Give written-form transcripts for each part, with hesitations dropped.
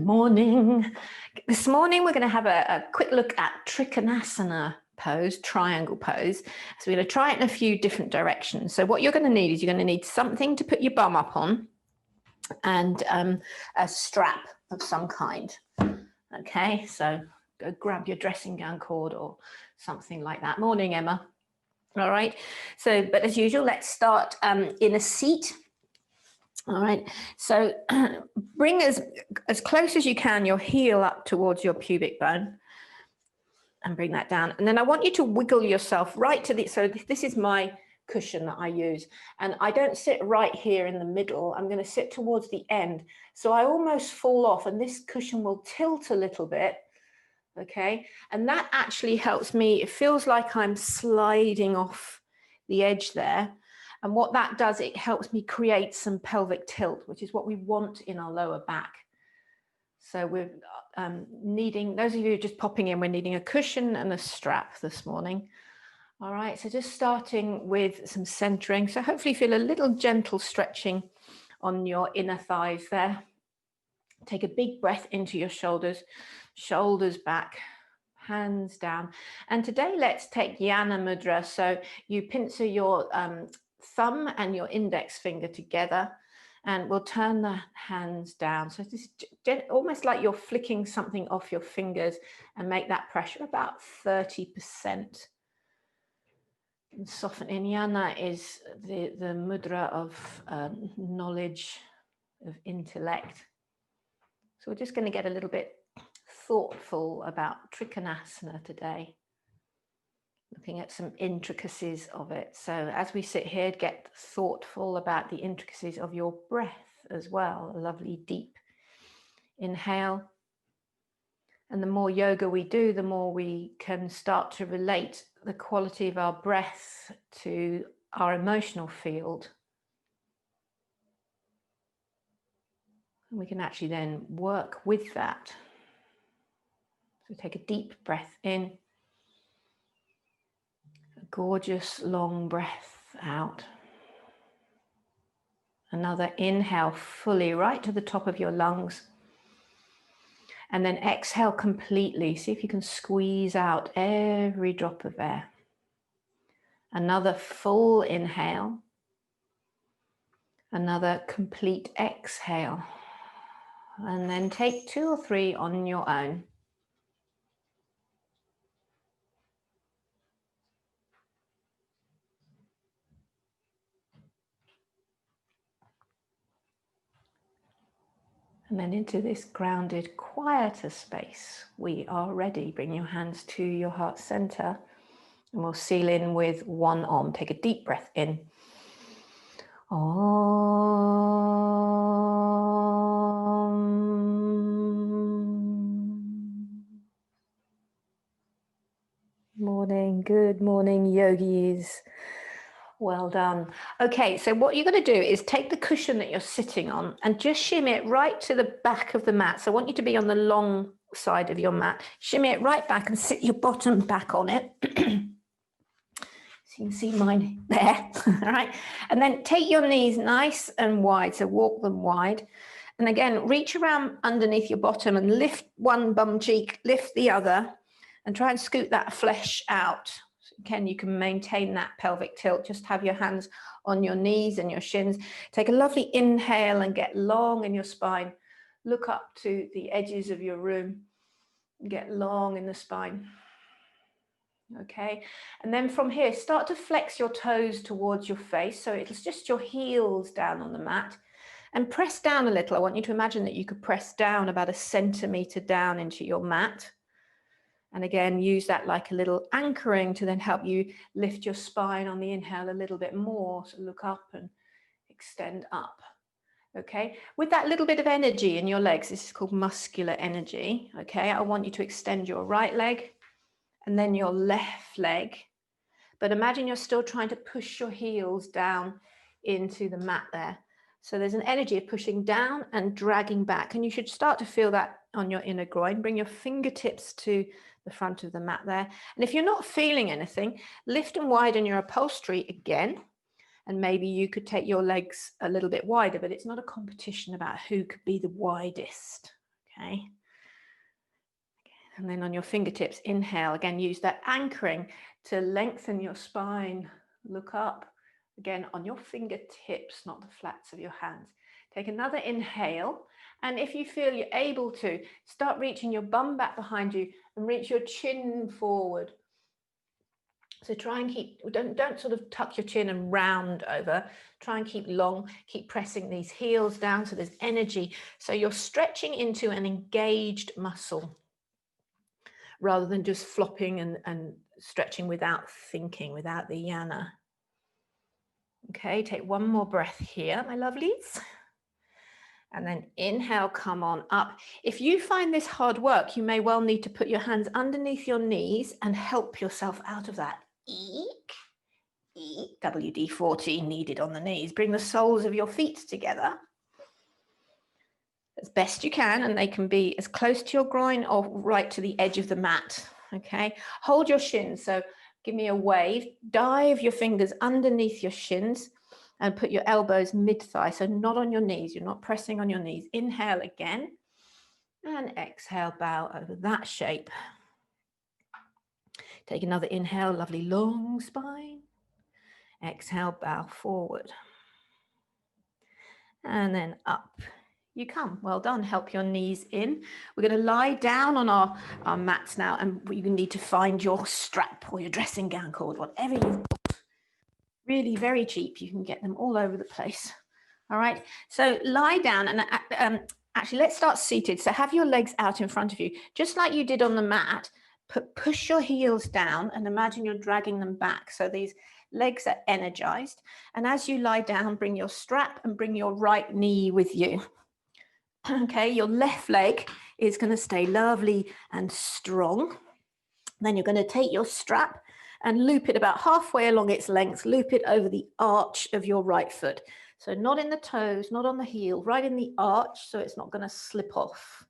morning. This morning we're going to have a quick look at Trikonasana pose, triangle pose. So we're going to try it in a few different directions. So what you're going to need is you're going to need something to put your bum up on and a strap of some kind. Okay, so go grab your dressing gown cord or something like that. Morning, Emma. All right, so but as usual, let's start in a seat. All right, so bring as close as you can your heel up towards your pubic bone and bring that down. And then I want you to wiggle yourself right to the, so this is my cushion that I use. And I don't sit right here in the middle. I'm going to sit towards the end. So I almost fall off and this cushion will tilt a little bit. Okay, and that actually helps me. It feels like I'm sliding off the edge there. And what that does, it helps me create some pelvic tilt, which is what we want in our lower back. So we're needing, those of you who are just popping in, we're needing a cushion and a strap this morning. All right, so just starting with some centering. So hopefully feel a little gentle stretching on your inner thighs there. Take a big breath into your shoulders, shoulders back, hands down. And today let's take Yana Mudra. So you pincer your thumb and your index finger together and we'll turn the hands down. So this is almost like you're flicking something off your fingers and make that pressure about 30%. And soften in. Yana is the mudra of knowledge, of intellect. So we're just going to get a little bit thoughtful about Trikonasana today, looking at some intricacies of it. So as we sit here, get thoughtful about the intricacies of your breath as well. A lovely deep inhale. And the more yoga we do, the more we can start to relate the quality of our breath to our emotional field. And we can actually then work with that. So take a deep breath in. A gorgeous long breath out. Another inhale fully right to the top of your lungs. And then exhale completely. See if you can squeeze out every drop of air. Another full inhale. Another complete exhale. And then take 2 or 3 on your own. And then into this grounded, quieter space, we are ready. Bring your hands to your heart center and we'll seal in with one Om. Take a deep breath in. Om. Morning, good morning, yogis. Well done. Okay, so what you're going to do is take the cushion that you're sitting on and just shimmy it right to the back of the mat. So I want you to be on the long side of your mat. Shimmy it right back and sit your bottom back on it. So you can see mine there. All right. And then take your knees nice and wide. So walk them wide. And again, reach around underneath your bottom and lift one bum cheek, lift the other, and try and scoot that flesh out. Again, you can maintain that pelvic tilt. Just have your hands on your knees and your shins. Take a lovely inhale and get long in your spine. Look up to the edges of your room. Get long in the spine. Okay, and then from here, start to flex your toes towards your face. So it's just your heels down on the mat. And press down a little. I want you to imagine that you could press down about 1 centimeter down into your mat. And again, use that like a little anchoring to then help you lift your spine on the inhale a little bit more. So look up and extend up. Okay, with that little bit of energy in your legs, this is called muscular energy. Okay, I want you to extend your right leg and then your left leg. But imagine you're still trying to push your heels down into the mat there. So there's an energy of pushing down and dragging back. And you should start to feel that on your inner groin. Bring your fingertips to the front of the mat there. And if you're not feeling anything, lift and widen your upholstery again. And maybe you could take your legs a little bit wider, but it's not a competition about who could be the widest. okay? And then on your fingertips, inhale. Again, use that anchoring to lengthen your spine. Look up. Again, on your fingertips, not the flats of your hands. Take another inhale. And if you feel you're able to, start reaching your bum back behind you and reach your chin forward. So try and keep, don't sort of tuck your chin and round over. Try and keep long, keep pressing these heels down so there's energy. So you're stretching into an engaged muscle rather than just flopping and stretching without thinking, without the yana. Okay, take one more breath here, my lovelies. And then inhale, come on up. If you find this hard work, you may well need to put your hands underneath your knees and help yourself out of that. Eek, eek. WD-40 needed on the knees. Bring the soles of your feet together as best you can, and they can be as close to your groin or right to the edge of the mat. Okay, hold your shins. So give me a wave. Dive your fingers underneath your shins and put your elbows mid-thigh, so not on your knees. You're not pressing on your knees. Inhale again and exhale, bow over that shape. Take another inhale, lovely long spine. Exhale, bow forward. And then up you come. Well done. Help your knees in. We're going to lie down on our mats now, and you need to find your strap or your dressing gown cord, whatever you've got. Really very cheap. You can get them all over the place. All right. So lie down and actually let's start seated. So have your legs out in front of you, just like you did on the mat. Push your heels down and imagine you're dragging them back. So these legs are energized. And as you lie down, bring your strap and bring your right knee with you. Okay, your left leg is going to stay lovely and strong. Then you're going to take your strap and loop it about halfway along its length, loop it over the arch of your right foot. So not in the toes, not on the heel, right in the arch, so it's not going to slip off.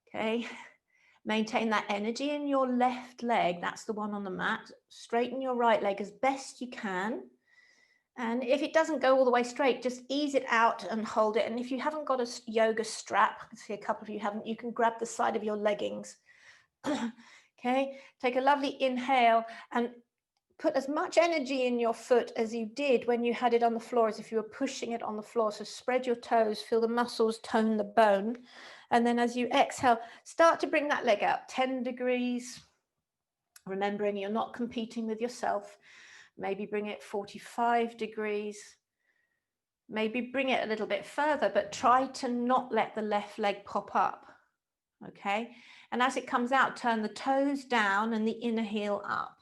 Okay, maintain that energy in your left leg. That's the one on the mat. Straighten your right leg as best you can. And if it doesn't go all the way straight, just ease it out and hold it. And if you haven't got a yoga strap, I can see a couple of you haven't, you can grab the side of your leggings. Okay, take a lovely inhale and put as much energy in your foot as you did when you had it on the floor, as if you were pushing it on the floor. So spread your toes, feel the muscles, tone the bone. And then as you exhale, start to bring that leg out 10 degrees, remembering you're not competing with yourself. Maybe bring it 45 degrees. Maybe bring it a little bit further, but try to not let the left leg pop up. Okay. And as it comes out, turn the toes down and the inner heel up.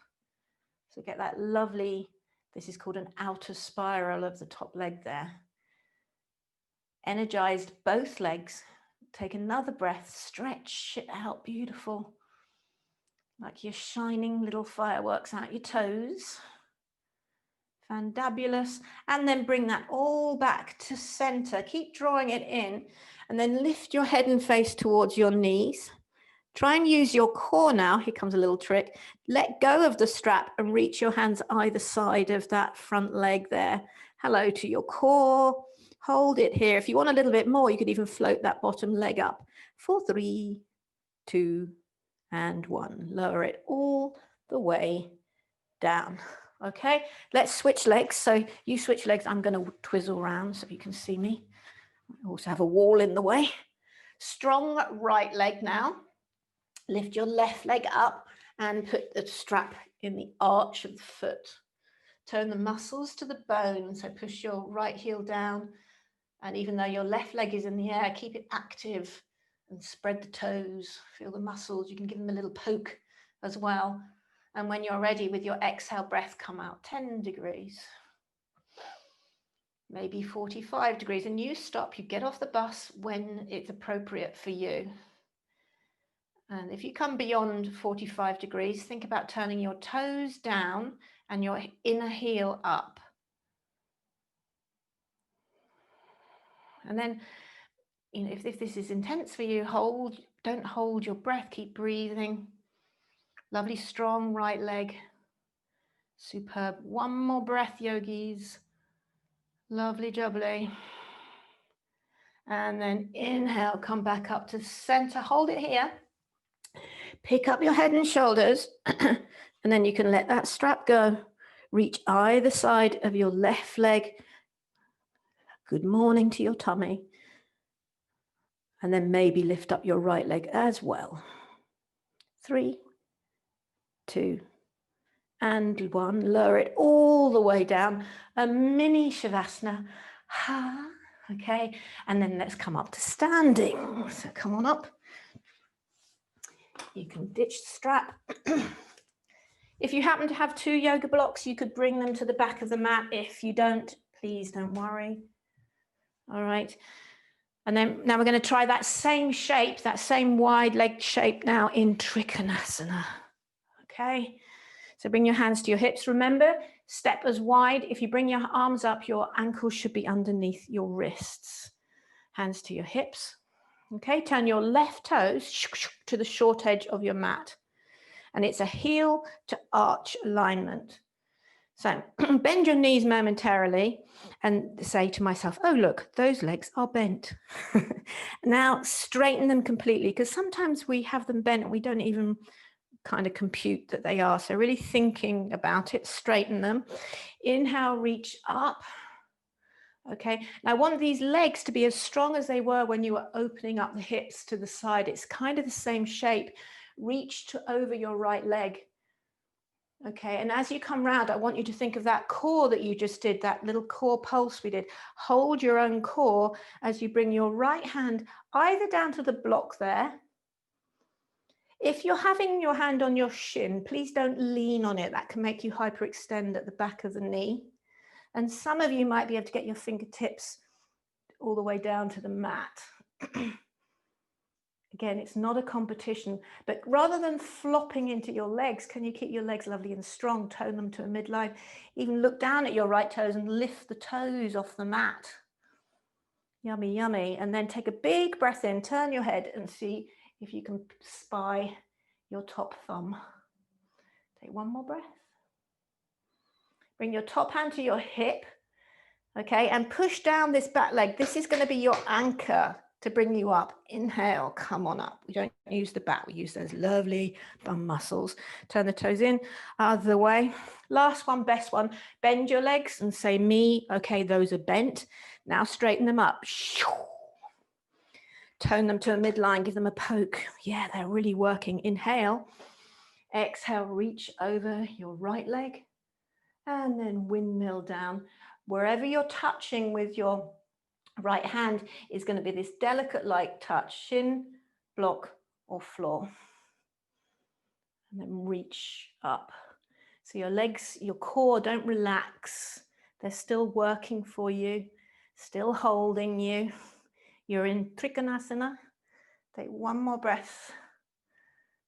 So get that lovely, this is called an outer spiral of the top leg there. Energized both legs. Take another breath, stretch it out, beautiful. Like you're shining little fireworks out your toes. Fabulous. And then bring that all back to center. Keep drawing it in and then lift your head and face towards your knees. Try and use your core now. Here comes a little trick. Let go of the strap and reach your hands either side of that front leg there. Hello to your core. Hold it here. If you want a little bit more, you could even float that bottom leg up. 4, 3, 2, and 1. Lower it all the way down. Okay, let's switch legs. So you switch legs. I'm going to twizzle around so you can see me. I also have a wall in the way. Strong right leg now. Lift your left leg up and put the strap in the arch of the foot. Turn the muscles to the bone. So push your right heel down. And even though your left leg is in the air, keep it active and spread the toes. Feel the muscles. You can give them a little poke as well. And when you're ready with your exhale breath, come out 10 degrees, maybe 45 degrees, and you stop, you get off the bus when it's appropriate for you. And if you come beyond 45 degrees, think about turning your toes down and your inner heel up. And then, you know, if this is intense for you, don't hold your breath, keep breathing. Lovely, strong right leg. Superb. One more breath, yogis. Lovely jubbly. And then inhale, come back up to center, hold it here. Pick up your head and shoulders, and then you can let that strap go. Reach either side of your left leg. Good morning to your tummy. And then maybe lift up your right leg as well. 3, 2, and 1. Lower it all the way down. A mini Shavasana. Okay, and then let's come up to standing. So come on up. You can ditch the strap. If you happen to have 2 yoga blocks, you could bring them to the back of the mat. If you don't, please don't worry. All right. And then now we're going to try that same shape, that same wide leg shape now in Trikonasana. Okay. So bring your hands to your hips. Remember, step as wide. If you bring your arms up, your ankles should be underneath your wrists. Hands to your hips. Okay. Turn your left toes to the short edge of your mat. And it's a heel to arch alignment. So bend your knees momentarily and say to myself, oh, look, those legs are bent. Now straighten them completely, because sometimes we have them bent and we don't even kind of compute that they are. So really thinking about it, straighten them. Inhale, reach up. Okay, now I want these legs to be as strong as they were when you were opening up the hips to the side. It's kind of the same shape. Reach to over your right leg. Okay, and as you come round, I want you to think of that core that you just did, that little core pulse we did. Hold your own core as you bring your right hand either down to the block there. If you're having your hand on your shin, please don't lean on it. That can make you hyperextend at the back of the knee. And some of you might be able to get your fingertips all the way down to the mat. Again, it's not a competition, but rather than flopping into your legs, can you keep your legs lovely and strong, tone them to a midline, even look down at your right toes and lift the toes off the mat. Yummy, yummy. And then take a big breath in, turn your head and see if you can spy your top thumb. Take one more breath. Bring your top hand to your hip, okay, and push down this back leg. This is going to be your anchor to bring you up. Inhale, come on up. We don't use the back, we use those lovely bum muscles. Turn the toes in, other way. Last one, best one. Bend your legs and say me. Okay, those are bent. Now straighten them up. Tone them to a midline, give them a poke. Yeah, they're really working. Inhale. Exhale, reach over your right leg. And then windmill down. Wherever you're touching with your right hand is going to be this delicate light touch, shin, block, or floor. And then reach up. So your legs, your core don't relax. They're still working for you, still holding you. You're in Trikonasana. Take one more breath.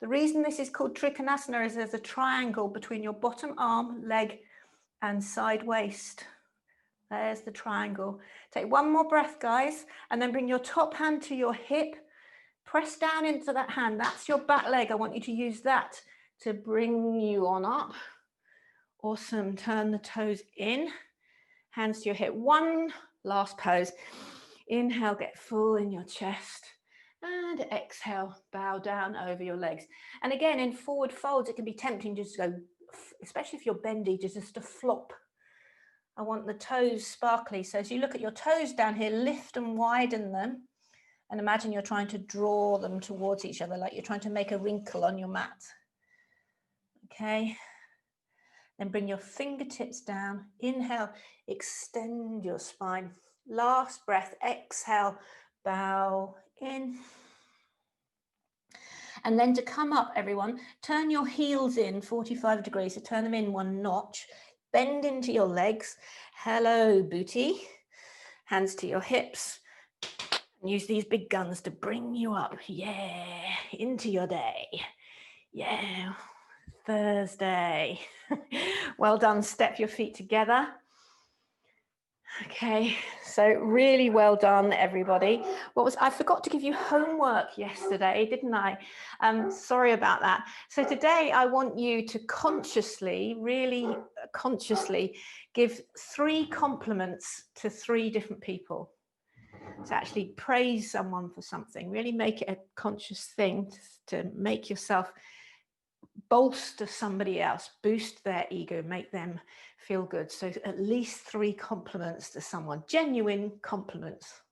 The reason this is called Trikonasana is there's a triangle between your bottom arm, leg, and side waist. There's the triangle. Take one more breath, guys, and then bring your top hand to your hip. Press down into that hand. That's your back leg. I want you to use that to bring you on up. Awesome. Turn the toes in. Hands to your hip. One last pose. Inhale, get full in your chest. And exhale, bow down over your legs. And again, in forward folds, it can be tempting just to go, especially if you're bendy, just to flop. I want the toes sparkly. So as you look at your toes down here, lift and widen them. And imagine you're trying to draw them towards each other, like you're trying to make a wrinkle on your mat. Okay. Then bring your fingertips down. Inhale, extend your spine. Last breath, exhale, bow in. And then to come up, everyone, turn your heels in 45 degrees. So turn them in one notch. Bend into your legs. Hello, booty. Hands to your hips. Use these big guns to bring you up. Yeah, into your day. Yeah, Thursday. Well done. Step your feet together. Okay, so really well done, everybody. I forgot to give you homework yesterday, didn't I? Sorry about that. So today I want you to consciously, really consciously give 3 compliments to 3 different people. to actually praise someone for something. Really make it a conscious thing to make yourself bolster somebody else, boost their ego, make them feel good. So at least 3 compliments to someone, genuine compliments.